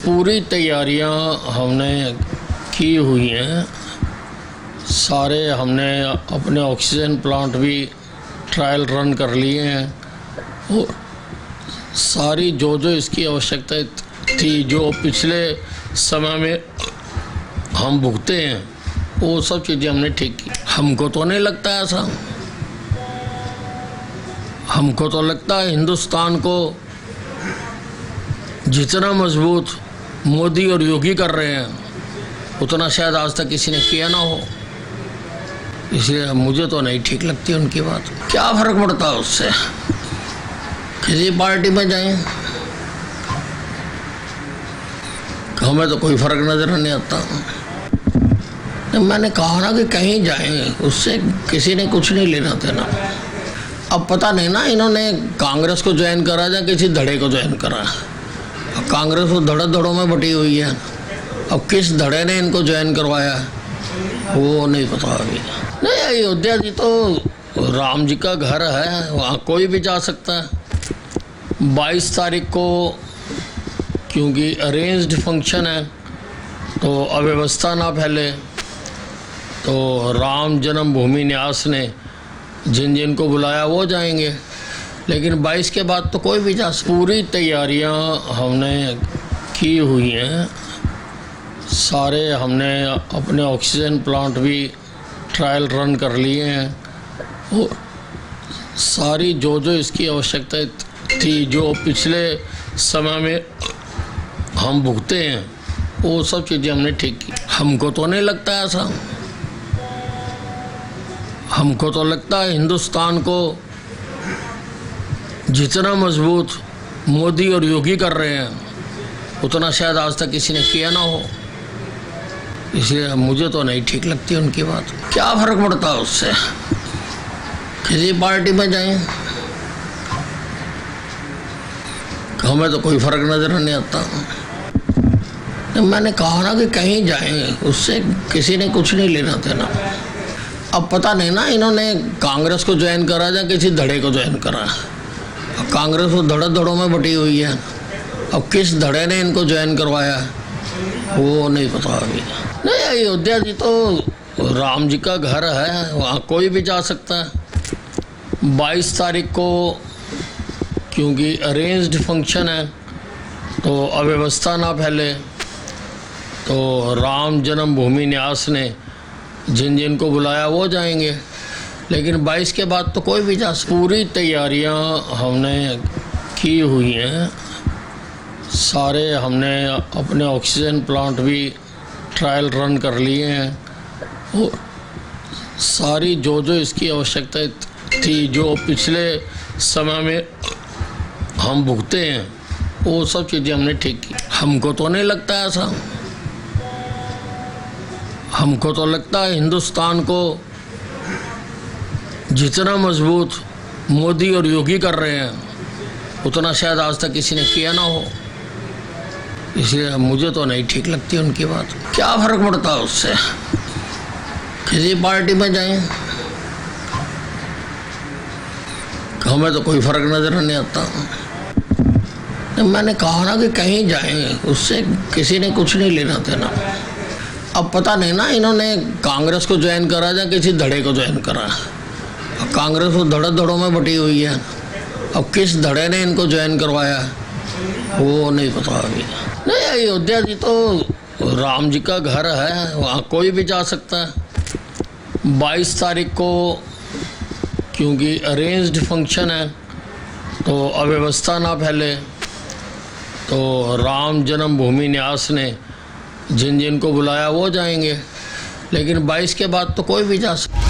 पूरी तैयारियां हमने की हुई हैं। सारे हमने अपने ऑक्सीजन प्लांट भी ट्रायल रन कर लिए हैं और सारी जो इसकी आवश्यकता थी, जो पिछले समय में हम भुगते हैं, वो सब चीज़ें हमने ठीक की। हमको तो नहीं लगता ऐसा। हमको तो लगता है हिंदुस्तान को जितना मजबूत मोदी और योगी कर रहे हैं, उतना शायद आज तक किसी ने किया ना हो। इसलिए मुझे तो नहीं ठीक लगती उनकी बात। क्या फ़र्क पड़ता है उससे? किसी पार्टी में जाएं, हमें तो कोई फ़र्क नज़र नहीं आता। मैंने कहा ना कि कहीं जाएं, उससे किसी ने कुछ नहीं लेना देना। अब पता नहीं ना, इन्होंने कांग्रेस को ज्वाइन करा या किसी धड़े को ज्वाइन करा। कांग्रेस तो धड़ों में बटी हुई है। अब किस धड़े ने इनको ज्वाइन करवाया वो नहीं पता अभी। नहीं, अयोध्या जी तो राम जी का घर है, वहाँ कोई भी जा सकता है। 22 तारीख को क्योंकि अरेंज्ड फंक्शन है, तो अव्यवस्था ना फैले, तो राम जन्मभूमि न्यास ने जिन को बुलाया वो जाएंगे, लेकिन 22 के बाद तो कोई भी जा सकता। पूरी तैयारियां हमने की हुई हैं। सारे हमने अपने ऑक्सीजन प्लांट भी ट्रायल रन कर लिए हैं और सारी जो इसकी आवश्यकता थी, जो पिछले समय में हम भुगते हैं, वो सब चीज़ें हमने ठीक की। हमको तो नहीं लगता ऐसा। हमको तो लगता है हिंदुस्तान को जितना मजबूत मोदी और योगी कर रहे हैं, उतना शायद आज तक किसी ने किया ना हो। इसलिए मुझे तो नहीं ठीक लगती उनकी बात। क्या फ़र्क पड़ता है उससे? किसी पार्टी में जाएं, हमें तो कोई फ़र्क नज़र नहीं आता। मैंने कहा ना कि कहीं जाएं, उससे किसी ने कुछ नहीं लेना देना। अब पता नहीं ना, इन्होंने कांग्रेस को ज्वाइन करा या किसी धड़े को ज्वाइन करा। कांग्रेस तो धड़ों में बटी हुई है। अब किस धड़े ने इनको ज्वाइन करवाया वो नहीं पता अभी। नहीं, अयोध्या जी तो राम जी का घर है, वहाँ कोई भी जा सकता है। 22 तारीख को क्योंकि अरेंज्ड फंक्शन है, तो अव्यवस्था ना फैले, तो राम जन्मभूमि न्यास ने जिन को बुलाया वो जाएंगे, लेकिन 22 के बाद तो कोई भी जा सकता। पूरी तैयारियां हमने की हुई हैं। सारे हमने अपने ऑक्सीजन प्लांट भी ट्रायल रन कर लिए हैं और सारी जो इसकी आवश्यकता थी, जो पिछले समय में हम भुगते हैं, वो सब चीज़ें हमने ठीक की। हमको तो नहीं लगता ऐसा। हमको तो लगता है हिंदुस्तान को जितना मजबूत मोदी और योगी कर रहे हैं, उतना शायद आज तक किसी ने किया ना हो। इसलिए मुझे तो नहीं ठीक लगती उनकी बात। क्या फ़र्क पड़ता है उससे? किसी पार्टी में जाएं, हमें तो कोई फ़र्क नज़र नहीं आता। मैंने कहा ना कि कहीं जाएं, उससे किसी ने कुछ नहीं लेना देना। अब पता नहीं ना, इन्होंने कांग्रेस को ज्वाइन करा या किसी धड़े को ज्वाइन करा। कांग्रेस तो धड़ों में बटी हुई है। अब किस धड़े ने इनको ज्वाइन करवाया वो नहीं पता अभी। नहीं, अयोध्या जी तो राम जी का घर है, वहाँ कोई भी जा सकता है। 22 तारीख को क्योंकि अरेंज्ड फंक्शन है, तो अव्यवस्था ना फैले, तो राम जन्मभूमि न्यास ने जिन को बुलाया वो जाएंगे, लेकिन 22 के बाद तो कोई भी जा सकता।